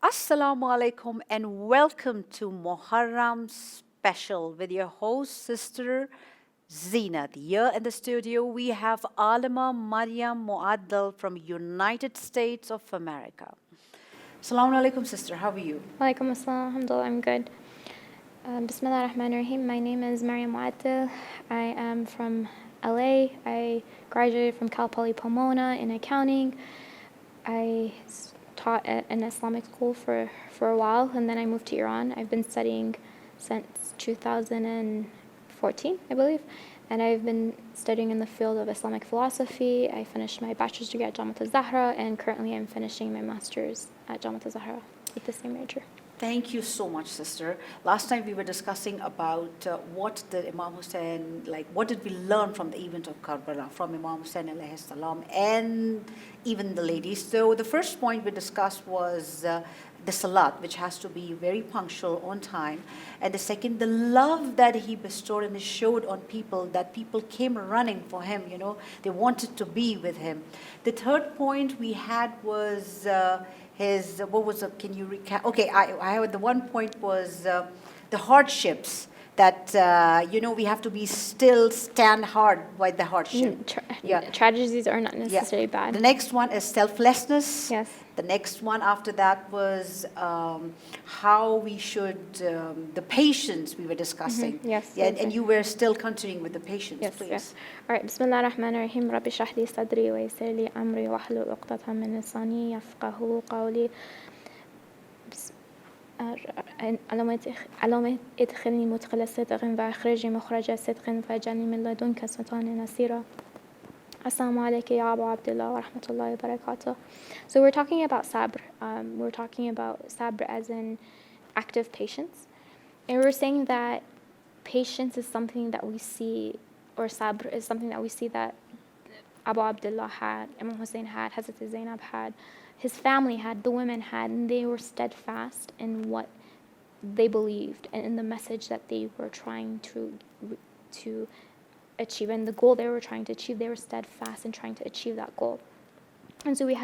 Assalamu alaikum and welcome to Muharram Special with your host, Sister Zeenat. Here in the studio, we have Alima Maryam Muaddal from United States of America. Assalamu alaikum, sister. How are you? Walaikum assalam, alhamdulillah, I'm good. Bismillah ar-Rahman ar-Rahim. My name is Maryam Muaddal. I am from LA. I graduated from Cal Poly Pomona in accounting. I taught at an Islamic school for a while, and then I moved to Iran. I've been studying since 2014, I believe, and I've been studying in the field of Islamic philosophy. I finished my bachelor's degree at Jamiat al-Zahra, and currently I'm finishing my master's at Jamiat al-Zahra with the same major. Thank you so much, sister. Last time we were discussing about what the Imam Hussein, like what did we learn from the event of Karbala, from Imam Hussein alayhi salam, and even the ladies. So the first point we discussed was the salat, which has to be very punctual, on time. And the second, the love that he bestowed and showed on people, that people came running for him, they wanted to be with him. The third point we had was can you recap? Okay, I have the one point was the hardships that, we have to be still stand hard by the hardship. Tragedies are not necessarily bad. The next one is selflessness. Yes. The next one after that was how we should, the patience we were discussing. Yes. Yeah, and you were still continuing with the patience, Yes, please. yes. All right. Bismillah ar-Rahman ar-Rahim. Rabbi shrah li sadri wa yassir li amri wahlul 'uqdatam min lisani yafqahu qawli. اللهم ادخلني مدخل صدق وأخرجني مخرج صدق واجعلني من لدنك سلطانا نصيرا. Assalamu alaikum ya Abu Abdullah wa rahmatullahi wa barakatuh. So we're talking about sabr. We're talking about sabr as in active patience. And we're saying that patience is something that we see, or sabr is something that we see that Abu Abdullah had, Imam Hussein had, Hazrat Zainab had, his family had, the women had, and they were steadfast in what they believed and in the message that they were trying to achieve, and the goal they were trying to achieve. They were steadfast in trying to achieve that goal. And so we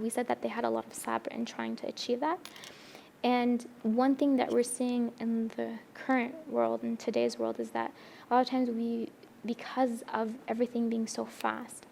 said that they had a lot of sabr in trying to achieve that. And one thing that we're seeing in the current world, in today's world, is that a lot of times because of everything being so fast,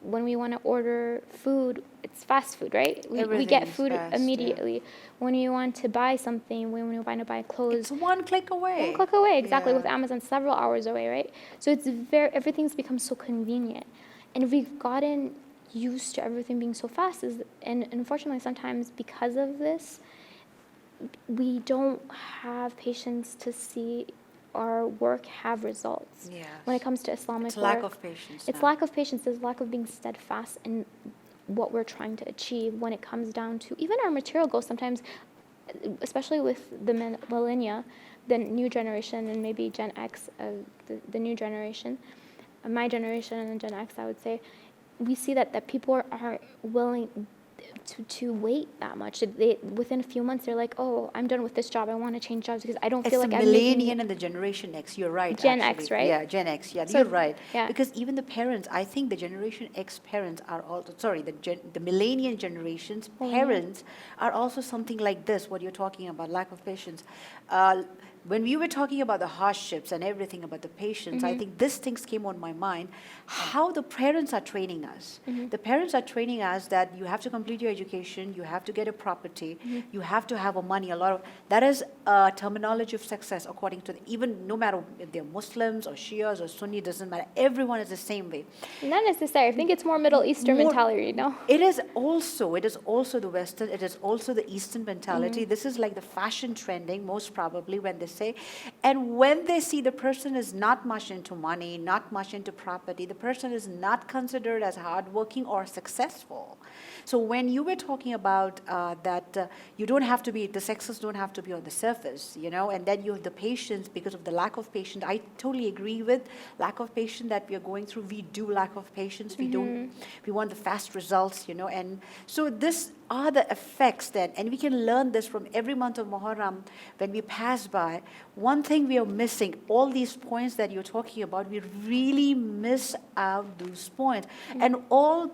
when we want to order food, it's fast food, right? We get food fast, immediately. Yeah. When you want to buy something, when you want to buy clothes, It's one click away. one click away, exactly. Yeah. With Amazon, several hours away, right? So everything's become so convenient, and we've gotten used to everything being so fast. And unfortunately, sometimes because of this, we don't have patience to see our work have results. Yes. When it comes to Islamic It's work, lack of patience. it's now. lack of patience. There's lack of being steadfast in what we're trying to achieve when it comes down to even our material goals. Sometimes, especially with the millennia, the new generation, and maybe Gen X, the new generation, my generation and Gen X, I would say, we see that people are willing to wait that much. Within a few months, they're like, oh, I'm done with this job. I want to change jobs because I don't feel like I'm making... It's the millennial and the Generation X. You're right. Gen actually. X, right? Yeah, Gen X. Yeah, So, you're right. yeah. Because even the parents, I think the Generation X parents are also, the millennial generation's parents are also something like this, what you're talking about, lack of patience. When we were talking about the hardships and everything about the patience, I think these things came on my mind, how the parents are training us. The parents are training us that you have to complete your education, you have to get a property, you have to have a money, that is a terminology of success according to even no matter if they're Muslims or Shias or Sunni, doesn't matter. Everyone is the same way. Not necessarily. I think it's more Middle Eastern mentality, It is also the Western, it is also the Eastern mentality. This is like the fashion trending, most probably, when they say. And when they see the person is not much into money, not much into property, the person is not considered as hardworking or successful. So when you were talking about that you don't have to be, the sexes don't have to be on the surface, and then you have the patience because of the lack of patience. I totally agree with lack of patience that we are going through. We do lack of patience. We want the fast results, and so this are the effects then, and we can learn this from every month of Muharram when we pass by. One thing we are missing, all these points that you're talking about, we really miss out those points. And all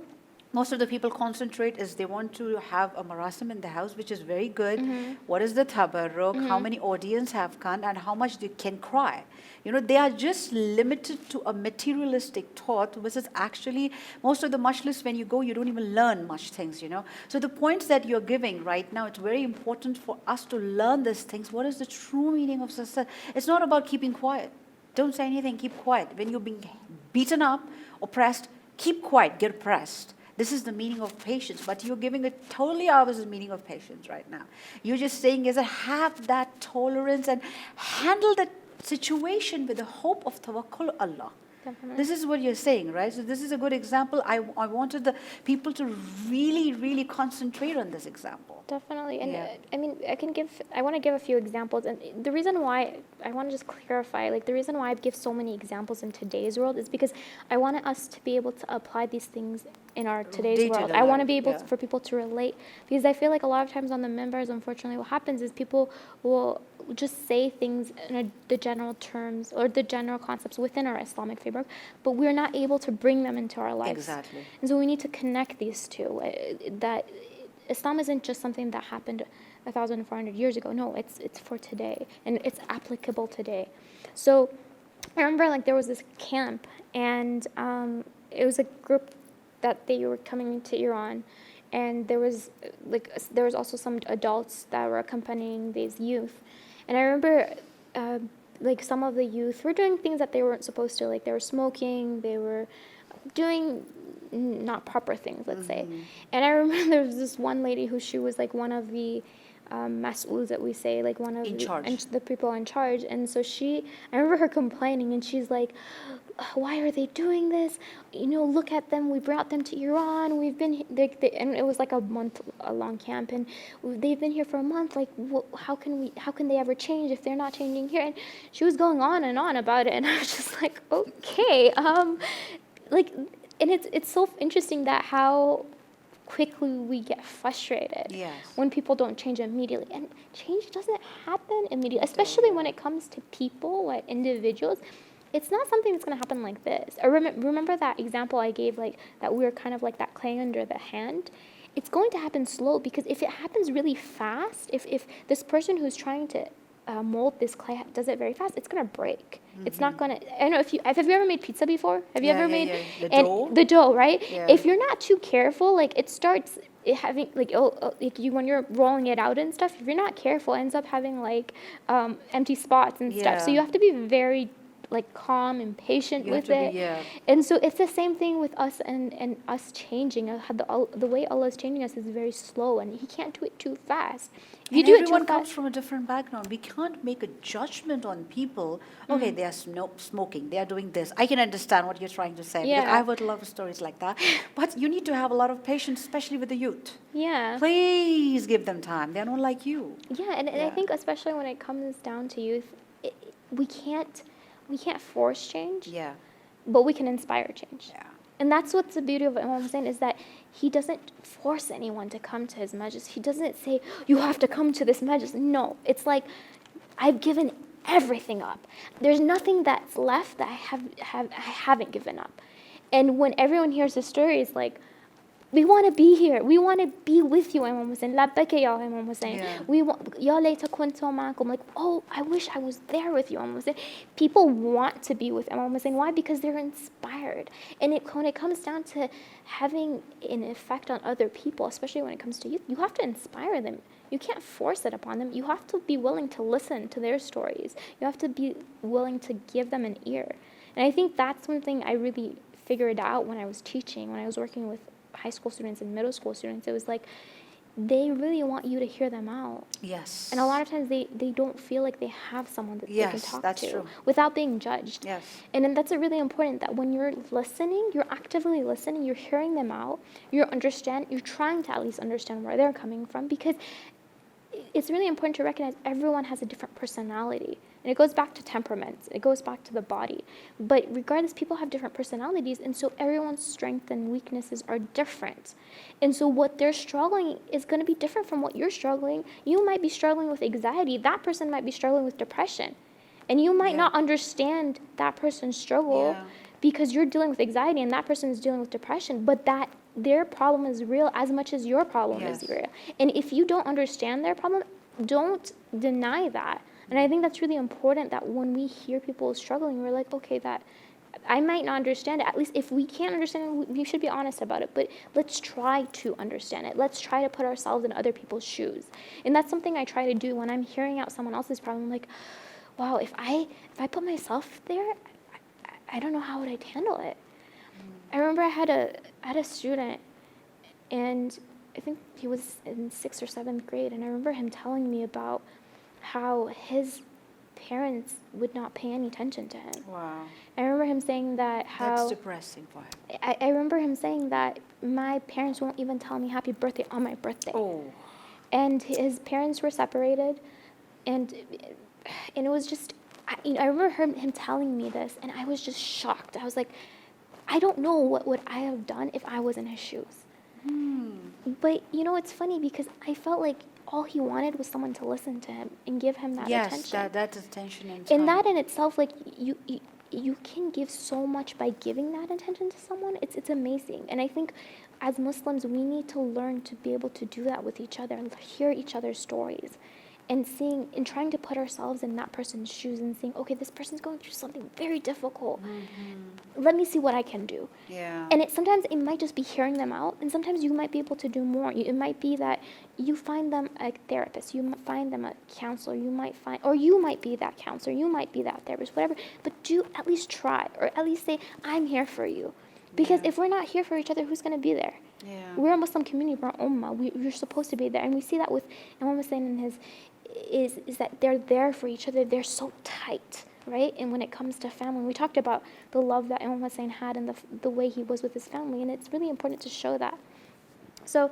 Most of the people concentrate is they want to have a marasim in the house, which is very good. What is the tabarruk? How many audience have come, and how much they can cry? You know, they are just limited to a materialistic thought, versus actually most of the majlis, when you go, you don't even learn much things, you know. So the points that you're giving right now, it's very important for us to learn these things. What is the true meaning of success? It's not about keeping quiet. Don't say anything, keep quiet. When you're being beaten up, oppressed, keep quiet, get oppressed. This is the meaning of patience, but you're giving a totally opposite meaning of patience right now. You're just saying is that have that tolerance and handle the situation with the hope of tawakkul Allah. Definitely. This is what you're saying, right? So this is a good example. I wanted the people to really, really concentrate on this example. Definitely. And Yeah. I mean, I want to give a few examples. And the reason why, I want to just clarify, like the reason why I give so many examples in today's world is because I wanted us to be able to apply these things in our today's Day-to-day world. I want to life, be able yeah. for people to relate, because I feel like a lot of times on the members, unfortunately, what happens is people will just say things in the general terms or the general concepts within our Islamic framework, but we're not able to bring them into our lives. Exactly. And so we need to connect these two. That Islam isn't just something that happened 1,400 years ago. No, it's for today, and it's applicable today. So I remember like there was this camp, and it was a group that they were coming to Iran, and there was also some adults that were accompanying these youth, and I remember like some of the youth were doing things that they weren't supposed to, like they were smoking, they were doing not proper things, let's say. And I remember there was this one lady who she was like one of the mas'ools that we say, like one of the people in charge. And so I remember her complaining, and she's like, why are they doing this? You know, look at them. We brought them to Iran. We've been, and it was like a long camp, and they've been here for a month. Like, how can they ever change if they're not changing here? And she was going on and on about it, and I was just like, okay, like, and it's so interesting that how quickly we get frustrated when people don't change immediately. And change doesn't happen immediately, especially when it comes to people, like individuals. It's not something that's going to happen like this. I remember that example I gave, like that we were kind of like that clay under the hand. It's going to happen slow, because if it happens really fast, if this person who's trying to mold this clay does it very fast, it's going to break. It's not going to, I don't know if you ever made pizza before? Have you ever made the dough, right? Yeah. If you're not too careful, like it starts having like when you're rolling it out and stuff, if you're not careful, it ends up having like empty spots and stuff. So you have to be very like calm and patient with it. And so it's the same thing with us and us changing. The way Allah is changing us is very slow, and He can't do it too fast. If you do it too everyone fast, comes from a different background. We can't make a judgment on people. Okay, they are smoking, they are doing this. I can understand what you're trying to say, because I've heard a lot of stories like that. But you need to have a lot of patience, especially with the youth. Yeah. Please give them time. They're not like you. Yeah, and I think especially when it comes down to youth, we can't force change. Yeah. But we can inspire change. Yeah. And that's what's the beauty of Imam Hussein, is that he doesn't force anyone to come to his majlis. He doesn't say, you have to come to this majlis. No, it's like, I've given everything up. There's nothing that's left that I haven't given up. And when everyone hears the story, it's like, we want to be here. We want to be with you, Imam Hussein. Labbaka ya Imam Hussein. Ya layta kuntu ma'akum. Like, oh, I wish I was there with you, Imam Hussein. People want to be with Imam Hussein. Why? Because they're inspired. And when it comes down to having an effect on other people, especially when it comes to youth, you have to inspire them. You can't force it upon them. You have to be willing to listen to their stories. You have to be willing to give them an ear. And I think that's one thing I really figured out when I was teaching, when I was working with high school students and middle school students. It was like, they really want you to hear them out. Yes. And a lot of times they don't feel like they have someone that they can talk to true. without being judged. Yes. And then that's really important, that when you're listening, you're actively listening, you're hearing them out, you're trying to at least understand where they're coming from, because it's really important to recognize everyone has a different personality. And it goes back to temperaments. It goes back to the body. But regardless, people have different personalities, and so everyone's strengths and weaknesses are different. And so what they're struggling is going to be different from what you're struggling. You might be struggling with anxiety. That person might be struggling with depression. And you might not understand that person's struggle because you're dealing with anxiety and that person is dealing with depression. But that their problem is real as much as your problem is Yes. real. And if you don't understand their problem, don't deny that. And I think that's really important, that when we hear people struggling, we're like, okay, that I might not understand it. At least if we can't understand it, we should be honest about it. But let's try to understand it. Let's try to put ourselves in other people's shoes. And that's something I try to do when I'm hearing out someone else's problem. Like, wow, if I put myself there, I don't know how would I handle it. I remember I had a student, and I think he was in 6th or 7th grade, and I remember him telling me about how his parents would not pay any attention to him. Wow. I remember him saying that That's depressing for him. I remember him saying that my parents won't even tell me happy birthday on my birthday. Oh. And his parents were separated, and it was just, I remember him telling me this, and I was just shocked. I was like, I don't know what would I have done if I was in his shoes. But it's funny because I felt like all he wanted was someone to listen to him and give him that attention. Yes, that attention and time. And that in itself, like, you can give so much by giving that attention to someone. It's amazing. And I think as Muslims, we need to learn to be able to do that with each other and hear each other's stories. And trying to put ourselves in that person's shoes and saying, okay, this person's going through something very difficult. Let me see what I can do. Yeah. And sometimes it might just be hearing them out, and sometimes you might be able to do more. It might be that you find them a therapist, you might find them a counselor, you might be that counselor, you might be that therapist, whatever. But do at least try, or at least say, I'm here for you. Because if we're not here for each other, who's going to be there? Yeah. We're a Muslim community, we're ummah. We're supposed to be there. And we see that with Imam Hussein and his, is that they're there for each other. They're so tight, right? And when it comes to family, we talked about the love that Imam Hussein had and the way he was with his family. And it's really important to show that. So,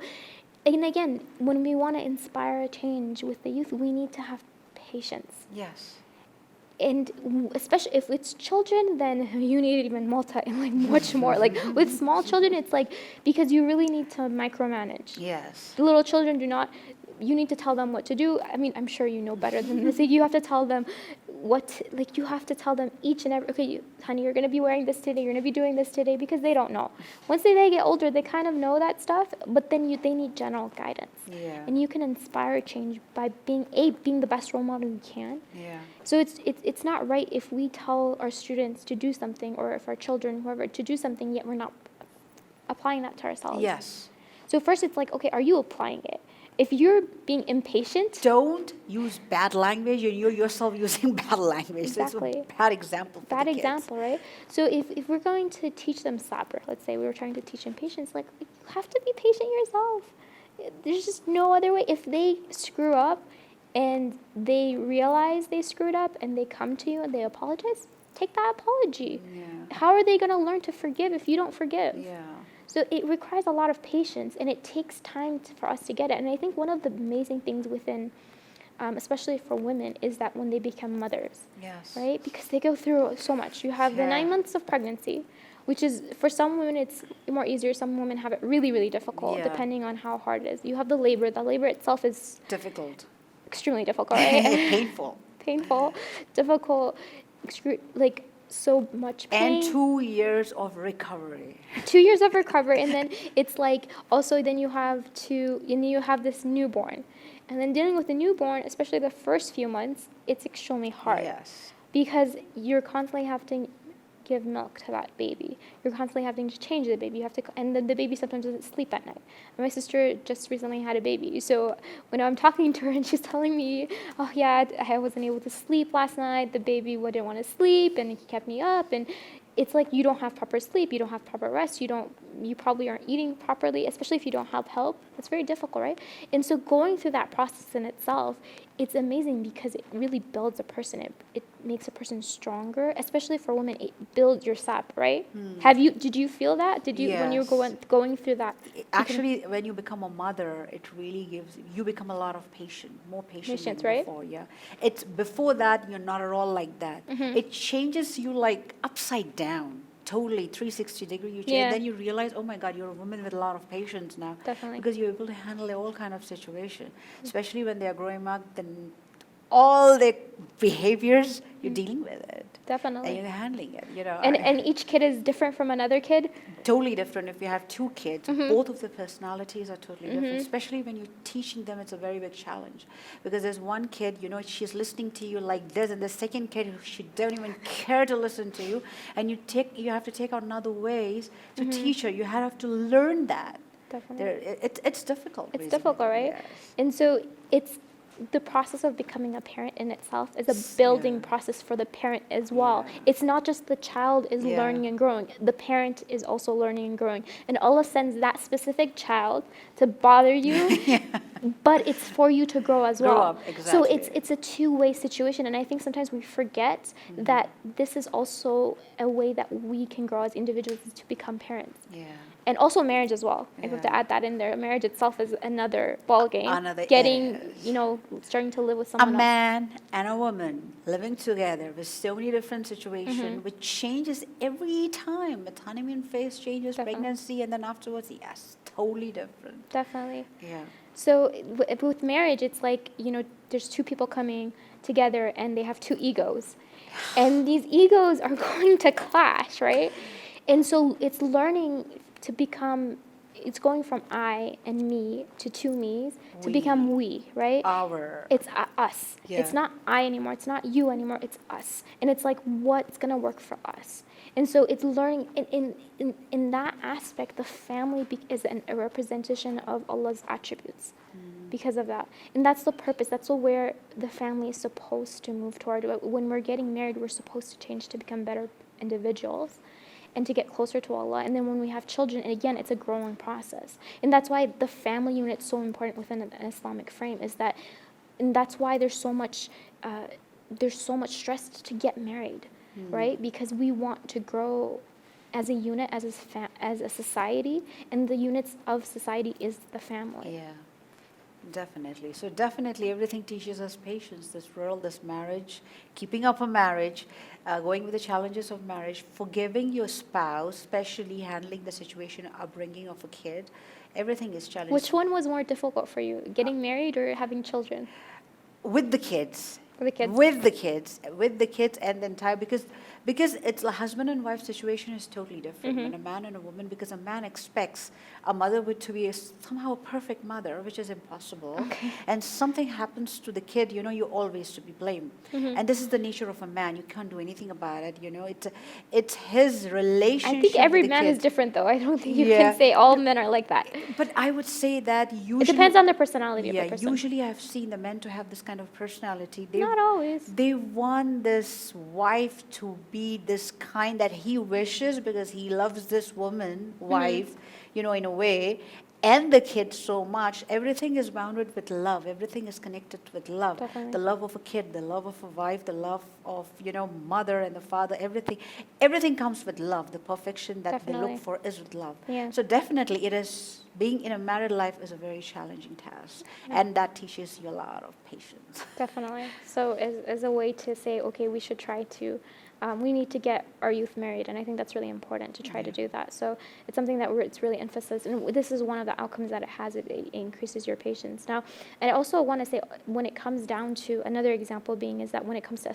and again, when we want to inspire a change with the youth, we need to have patience. Yes. And especially if it's children, then you need even much more. Like with small children, it's like, because you really need to micromanage. Yes. The little children do not, you need to tell them what to do. I mean, I'm sure you know better than this. You have to tell them you have to tell them each and every, okay, honey, you're going to be wearing this today, you're going to be doing this today, because they don't know. Once they get older, they kind of know that stuff, but then they need general guidance. Yeah. And you can inspire change by being the best role model you can. Yeah. So it's not right if we tell our students to do something, or if our children, whoever, to do something, yet we're not applying that to ourselves. Yes. So first it's like, okay, are you applying it? If you're being impatient, don't use bad language, and you're yourself using bad language. Exactly. So it's a bad example for bad the kids. example, right? So if we're going to teach them sabr, let's say we were trying to teach them patience, like, you have to be patient yourself. There's just no other way. If they screw up and they realize they screwed up and they come to you and they apologize, take that apology. Yeah. How are they going to learn to forgive if you don't forgive? Yeah. So it requires a lot of patience, and it takes time for us to get it. And I think one of the amazing things within, especially for women, is that when they become mothers, Yes. right? Because they go through so much. You have the 9 months of pregnancy, which is, for some women, it's more easier. Some women have it really, really difficult, Yeah. depending on how hard it is. You have the labor. The labor itself is Difficult. extremely difficult, right? Painful. Difficult, so much pain. And 2 years of recovery. 2 years of recovery, and then it's like, also then you have this newborn. And then dealing with the newborn, especially the first few months, it's extremely hard. Yes. Because you're constantly having to give milk to that baby. You're constantly having to change the baby. And then the baby sometimes doesn't sleep at night. And my sister just recently had a baby. So when I'm talking to her and she's telling me, oh yeah, I wasn't able to sleep last night, the baby wouldn't want to sleep and he kept me up, and it's like you don't have proper sleep, you don't have proper rest, you probably aren't eating properly, especially if you don't have help. It's very difficult, right? And so going through that process in itself, it's amazing because it really builds a person. It makes a person stronger, especially for women. It builds your sap, right? Did you feel that? When you were going through that? Actually, when you become a mother, it really you become a lot of more patient than right? before. Yeah. It's before that, you're not at all like that. It changes you like upside down. Totally 360-degree you change. Yeah. Then you realize, oh my God, you're a woman with a lot of patience now. Definitely. Because you're able to handle all kind of situation. Especially when they're growing up, then all their behaviors, you're dealing with it. And Definitely. you're handling it, you know. And each kid is different from another kid. Totally different. If you have two kids, both of their personalities are totally different, especially when you're teaching them. It's a very big challenge because there's one kid, you know, she's listening to you like this, and the second kid, she don't even care to listen to you, and you have to take out other ways to teach her. You have to learn that. Definitely. It's difficult. It's reasonably, difficult, right? yes. And so it's the process of becoming a parent in itself is a building Yeah. process for the parent as well. Yeah. It's not just the child is Yeah. learning and growing. The parent is also learning and growing. And Allah sends that specific child to bother you, but it's for you to grow as Grow well. up, So exactly. it's a two-way situation. And I think sometimes we forget that this is also a way that we can grow as individuals is to become parents. Yeah. And also marriage as well. I have to Yeah. add that in there. Marriage itself is another ball game. Another- Getting, it is. you know, starting to live with A someone else. man and a woman living together with so many different situations, which changes every time. The honeymoon phase changes, Definitely. pregnancy, and then afterwards, yes, totally different. Definitely. Yeah. So with marriage, it's like, you know, there's two people coming together and they have two egos. And these egos are going to clash, right? And so it's learning to become, it's going from I and me to two me's to We. become we, right? Our. It's us. Yeah. It's not I anymore. It's not you anymore. It's us. And it's like, what's going to work for us? And so it's learning in that aspect, the family is a representation of Allah's attributes because of that. And that's the purpose. That's where the family is supposed to move toward. When we're getting married, we're supposed to change to become better individuals and to get closer to Allah. And then when we have children, and again, it's a growing process. And that's why the family unit is so important within an Islamic frame, is that, and that's why there's so much stress to get married, right? Because we want to grow as a unit, as a society, and the units of society is the family. Yeah. Definitely. So definitely everything teaches us patience, this world, this marriage, keeping up a marriage, going with the challenges of marriage, forgiving your spouse, especially handling the situation, upbringing of a kid. Everything is challenging. Which one was more difficult for you, getting married or having children? With the kids. For the kids? With the kids and the entire, because it's a husband and wife situation is totally different when a man and a woman, because a man expects a mother to be somehow a perfect mother, which is impossible. Okay. And something happens to the kid, you know, you're always to be blamed. And this is the nature of a man. You can't do anything about it, you know. It's his relationship. I think every with the man is kids. different, though. I don't think you Yeah. can say all men are like that. But I would say that usually It depends on the personality of yeah, the person. usually I've seen the men to have this kind of personality. Not always. They want this wife to be this kind that he wishes because he loves this woman, wife, you know, in a way, and the kid so much. Everything is bounded with love. Everything is connected with love. Definitely. The love of a kid, the love of a wife, the love of, you know, mother and the father, everything. Everything comes with love. The perfection that they Definitely. look for is with love. Yeah. So definitely it is, being in a married life is a very challenging task. And that teaches you a lot of patience. Definitely. So as a way to say, okay, we should try to, we need to get our youth married, and I think that's really important to try to do that. So it's something that it's really emphasized, and this is one of the outcomes that it has. It increases your patience. Now, and I also want to say, when it comes down to, another example being is that when it comes to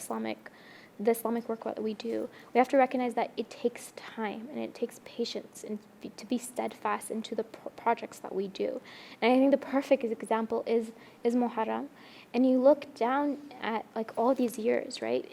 the Islamic work that we do, we have to recognize that it takes time and it takes patience and to be steadfast into the projects that we do. And I think the perfect example is Muharram. And you look down at like all these years, right?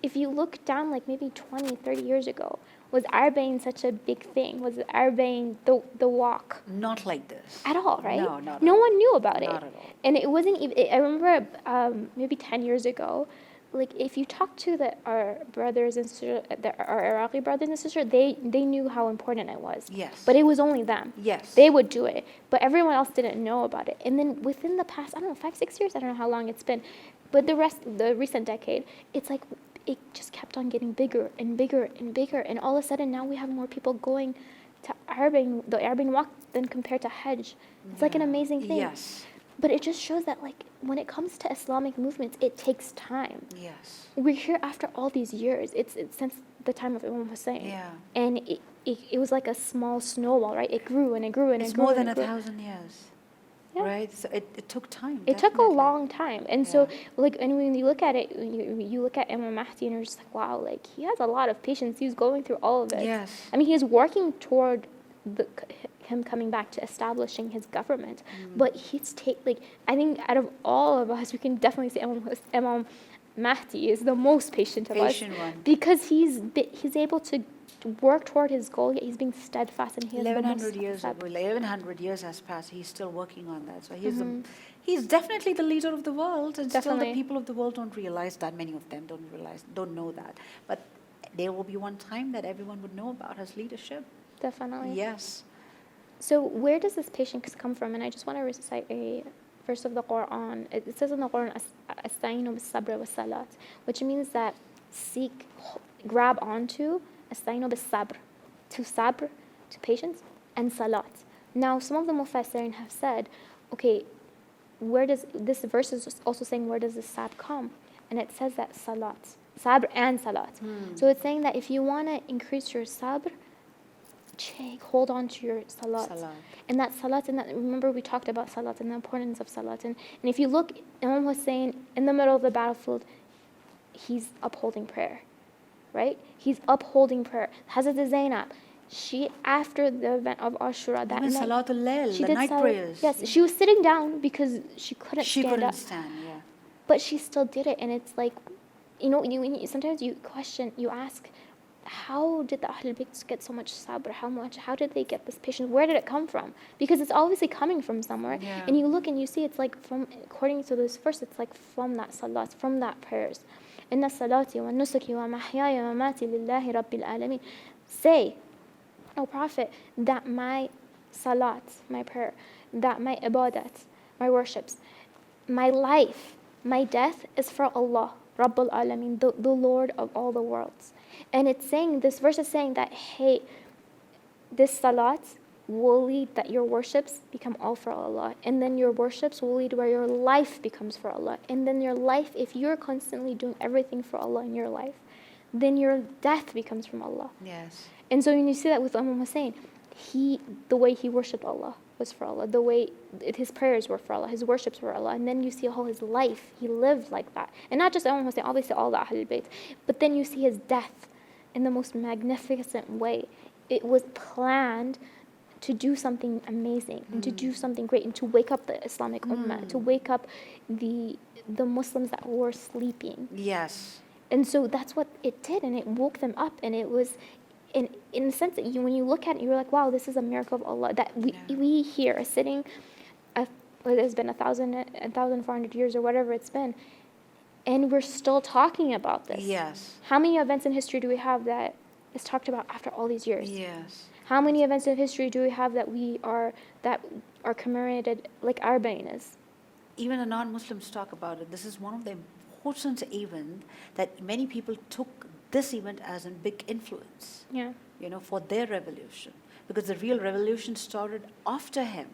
If you look down like maybe 20, 30 years ago, was Arbaeen such a big thing? Was Arbaeen the walk? Not like this. At all, right? No, not No at one knew about it. Not at all. And it wasn't even, I remember maybe 10 years ago, like if you talk to our brothers and sisters, our Iraqi brothers and sisters, they knew how important it was. Yes. But it was only them. Yes. They would do it. But everyone else didn't know about it. And then within the past, I don't know, 5, 6 years, I don't know how long it's been, but the recent decade, it's like it just kept on getting bigger and bigger and bigger. And all of a sudden now we have more people going to the Arbaeen walk than compared to Hajj. It's like an amazing thing. Yes. But it just shows that, like, when it comes to Islamic movements, it takes time. Yes. We're here after all these years. It's since the time of Imam Hussein. Yeah. And it was like a small snowball, right? It grew and it grew and It's it grew. more and than it grew. 1,000 years. Yeah. right? So it took time. It took a definitely. long time. And so, Yeah. like, and when you look at it, you look at Imam Mahdi and you're just like, wow, like, he has a lot of patience. He's going through all of this. Yes. I mean, he is working toward him coming back to establishing his government. But I think out of all of us, we can definitely say Imam Mahdi is the most patient of Patient us. one. Because he's able to work toward his goal, yet he's being steadfast, and he has the most 1100 years sabr. 1100 years has passed. He's still working on that. So Mhm. he's definitely the leader of the world, and still Definitely. the people of the world don't realize that. Many of them don't know that. But there will be one time that everyone would know about his leadership. Definitely. Yes. So where does this patience come from? And I just want to recite a verse of the Quran. It says in the Quran, "Asta'inu bis-sabr was-salat," which means that grab onto, asta'inu bis-sabr, to sabr, to patience, and salat. Now, some of the mufassirin have said, okay, where does this verse is also saying, where does this sabr come? And it says that salat, sabr and salat. So it's saying that if you want to increase your sabr, hold on to your salat. And that salat, remember we talked about salat and the importance of salat. And if you look, Imam Hussein, in the middle of the battlefield, he's upholding prayer, right? He's upholding prayer. Hazrat Zainab, she, after the event of Ashura, that Even night, Salatul Layl, she the did night prayers. Yes, she was sitting down because she couldn't stand up. Yeah. But she still did it, and it's like, sometimes you question, you ask, how did the Ahlul Bayt get so much sabr? How did they get this patience? Where did it come from? Because it's obviously coming from somewhere. Yeah. And you look and you see it's like according to this verse, it's like from that salat, from that prayers. Inna salati wa nusuki wa mahyaya wa mati lillahi rabbil alameen. Say, O Prophet, that my salat, my prayer, that my ibadat, my worships, my life, my death is for Allah, Rabbul Alameen, the Lord of all the worlds. And it's saying, this verse is saying that, hey, this salat will lead that your worships become all for Allah. And then your worships will lead where your life becomes for Allah. And then your life, if you're constantly doing everything for Allah in your life, then your death becomes from Allah. Yes. And so when you see that with Imam Hussein, the way he worshipped Allah was for Allah. The way his prayers were for Allah, his worships were Allah. And then you see how his life, he lived like that. And not just Imam Hussein, obviously all the Ahlul Bayt. But then you see his death in the most magnificent way. It was planned to do something amazing and to do something great and to wake up the Islamic Ummah, to wake up the Muslims that were sleeping. Yes. And so that's what it did, and it woke them up, and it was, in a sense that when you look at it, you're like, wow, this is a miracle of Allah that we here are sitting. It's been 1,400 years or whatever it's been, and we're still talking about this. Yes. How many events in history do we have that is talked about after all these years? Yes. How many events in history do we have that are commemorated like Arba'in is? Even the non-Muslims talk about it. This is one of the important events that many people took this event as a big influence. Yeah. For their revolution, because the real revolution started after him.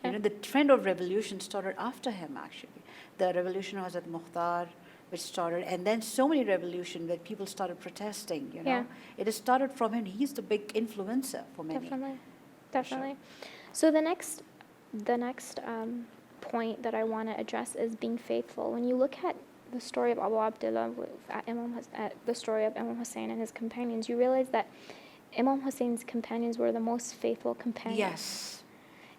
Yeah. The trend of revolution started after him. Actually, the revolution was at Mukhtar, which started, and then so many revolutions that people started protesting. Yeah. It has started from him. He's the big influencer for many. Definitely. So the next point that I want to address is being faithful. When you look at the story of Abu Abdullah, the story of Imam Hussein and his companions, you realize that Imam Hussein's companions were the most faithful companions. Yes.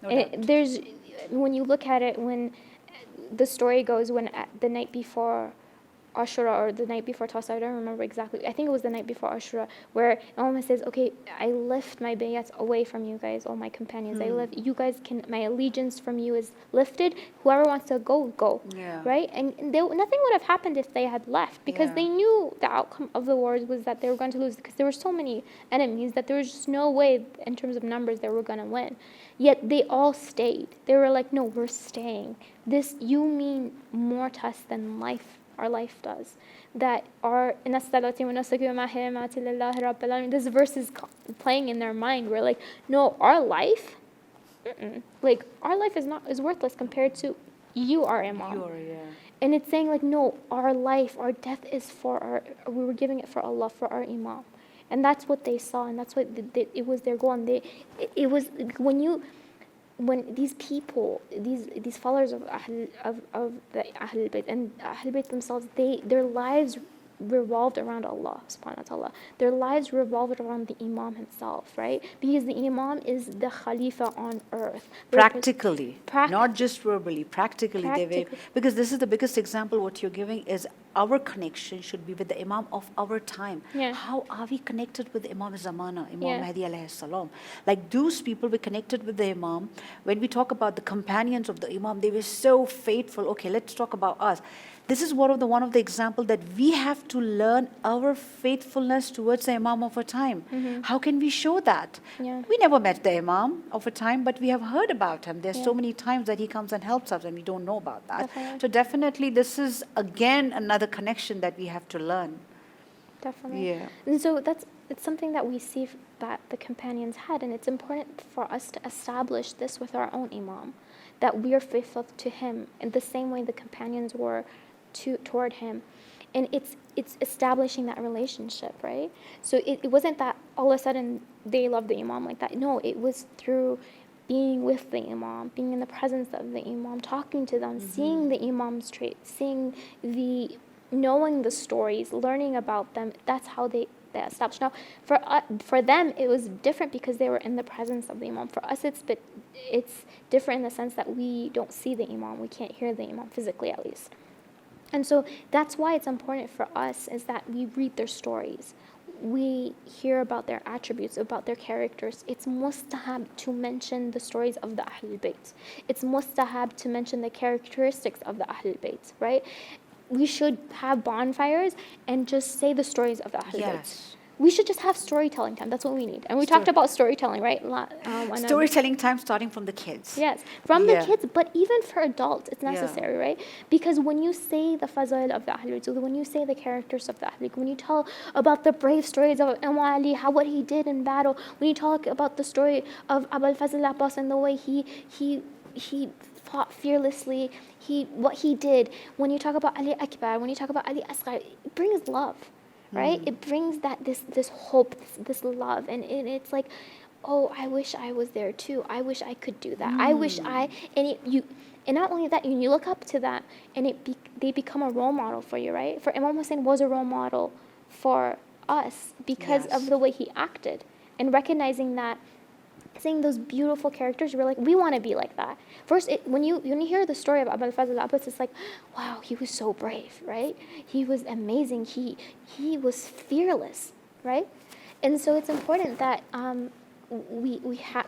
No and doubt. When you look at it, when the story goes, when the night before Ashura or the night before Tasa, I don't remember exactly. I think it was the night before Ashura, where Imam says, okay, I lift my bayats away from you guys, all my companions. You guys my allegiance from you is lifted. Whoever wants to go, go. Yeah. Right? And nothing would have happened if they had left, because they knew the outcome of the wars was that they were going to lose, because there were so many enemies that there was just no way in terms of numbers they were going to win. Yet they all stayed. They were like, no, we're staying. You mean more to us than life. Our life does. This verse is playing in their mind. We're like, no, our life, like our life is worthless compared to you, our Imam. And it's saying like, no, our life, our death is we were giving it for Allah, for our Imam. And that's what they saw, and that's what it was their goal. And it was when these people, these followers of the Ahlul Bayt and Ahlul Bayt themselves, their lives revolved around Allah subhanahu wa ta'ala. Their lives revolved around the Imam himself, right? Because the Imam is the Khalifa on earth. Practically, not just verbally, practically. Because this is the biggest example what you're giving is our connection should be with the Imam of our time. Yeah. How are we connected with Imam Zamana, Imam Yeah. Mahdi alayhi salam? Like those people were connected with the Imam. When we talk about the companions of the Imam, they were so faithful. Okay, let's talk about us. This is one of the example that we have to learn our faithfulness towards the Imam of our time. How can we show that? Yeah. We never met the Imam of a time, but we have heard about him. There's Yeah. so many times that he comes and helps us and we don't know about that. Definitely. So definitely this is again another connection that we have to learn. Definitely. Yeah. And so it's something that we see that the companions had, and it's important for us to establish this with our own Imam, that we are faithful to him in the same way the companions were toward him. And it's establishing that relationship, right? So it wasn't that all of a sudden they loved the Imam like that. No, it was through being with the Imam, being in the presence of the Imam, talking to them, seeing the Imam's traits, knowing the stories, learning about them. That's how they established. Now, for them, it was different because they were in the presence of the Imam. For us, it's different in the sense that we don't see the Imam. We can't hear the Imam physically, at least. And so that's why it's important for us is that we read their stories. We hear about their attributes, about their characters. It's mustahab to mention the stories of the Ahlul Bayt. It's mustahab to mention the characteristics of the Ahlul Bayt, right? We should have bonfires and just say the stories of the Ahlul Bayt. Yes. We should just have storytelling time. That's what we need. And we talked about storytelling, right? Storytelling time starting from the kids. Yes, from the kids, but even for adults, it's necessary, right? Because when you say the fazail of the Ahlul Bayt, when you say the characters of the Ahlul Bayt, when you tell about the brave stories of Imam Ali, what he did in battle, when you talk about the story of Abul Fazl Abbas and the way he fought fearlessly, what he did, when you talk about Ali Akbar, when you talk about Ali Asghar, it brings love. Right? It brings this hope, this love, and it's like, oh, I wish I was there too. I wish I could do that. I wish and not only that, you look up to that, and they become a role model for you, right? For Imam Hussein was a role model for us because of the way he acted, and recognizing that, seeing those beautiful characters, we're like, we want to be like that. First, when you hear the story of Abul Fazl Abbas, it's like, wow, he was so brave, right? He was amazing. He was fearless, right? And so it's important that we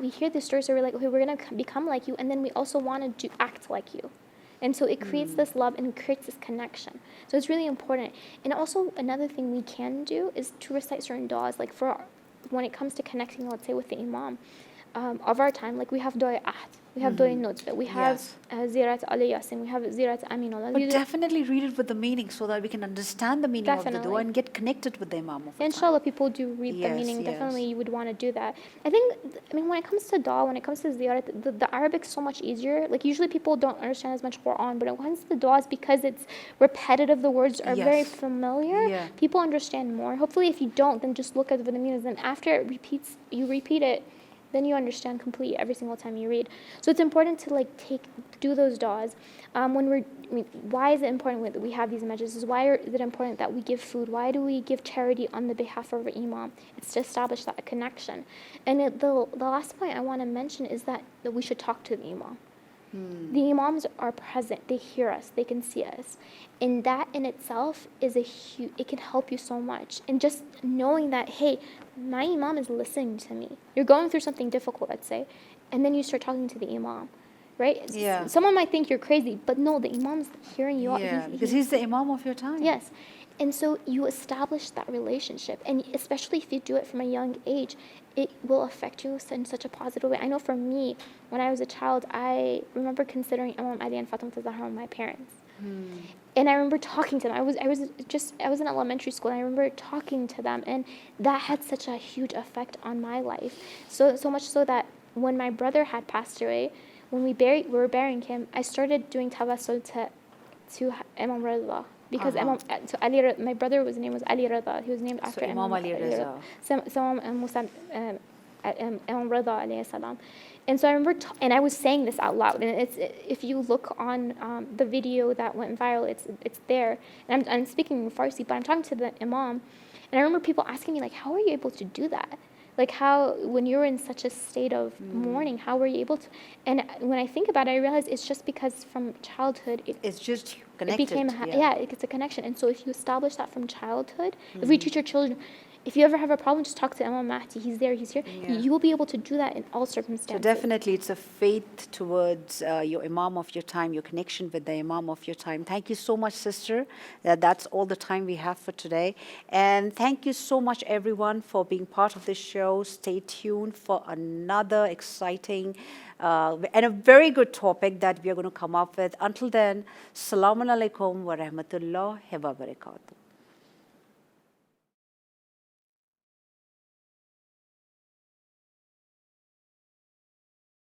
hear the stories, so we're like, okay, we're gonna become like you, and then we also want to act like you. And so it creates this love and it creates this connection. So it's really important. And also another thing we can do is to recite certain du'as, like when it comes to connecting, let's say, with the Imam of our time, like we have Dua Ahd, we have Dua Nutfa, we have Ziyarat Ali Yasin, we have Ziyarat Aminullah. But definitely read it with the meaning so that we can understand the meaning of the dua and get connected with the Imam of the Inshallah, people do read the meaning. Definitely you would want to do that. I mean, when it comes to dua, when it comes to ziyarat, the Arabic's so much easier. Like usually people don't understand as much Quran, but when it comes to the duas, because it's repetitive, the words are very familiar, people understand more. Hopefully if you don't, then just look at the meanings, and after it repeats, you repeat it, then you understand completely every single time you read. So it's important to do those du'as. Why is it important that we have these majlises? Why is it important that we give food? Why do we give charity on the behalf of our Imam? It's to establish that connection. And the last point I want to mention is that we should talk to the Imam. The Imams are present. They hear us. They can see us. And that in itself is it can help you so much. And just knowing that, hey, my Imam is listening to me. You're going through something difficult, let's say, and then you start talking to the Imam, right? Yeah. Someone might think you're crazy, but no, the Imam's hearing you out. Yeah, because he's the Imam of your time. Yes. And so you establish that relationship. And especially if you do it from a young age, it will affect you in such a positive way. I know for me, when I was a child, I remember considering Imam Ali and Fatima Zahra my parents. And I remember talking to them. I was in elementary school, and I remember talking to them, and that had such a huge effect on my life. So much so that when my brother had passed away, when we were burying him, I started doing tawassul to Imam Reza. Because my brother's name was Ali Reza. He was named after Imam Ali Reza. So Imam Rida alayhi salam. And so I remember, and I was saying this out loud. And if you look on the video that went viral, it's there. And I'm speaking in Farsi, but I'm talking to the Imam. And I remember people asking me, like, how are you able to do that? Like, how, when you're in such a state of mourning, how were you able to? And when I think about it, I realize it's just because from childhood, It's just it connected. became, it's a connection. And so if you establish that from childhood, if we teach our children, if you ever have a problem, just talk to Imam Mahdi. He's there, he's here. You will be able to do that in all circumstances. So definitely it's a faith towards your Imam of your time, your connection with the Imam of your time. Thank you so much, sister. That's all the time we have for today. And thank you so much, everyone, for being part of this show. Stay tuned for another exciting and a very good topic that we are going to come up with. Until then, Assalamu alaikum wa rahmatullahi wa barakatuh.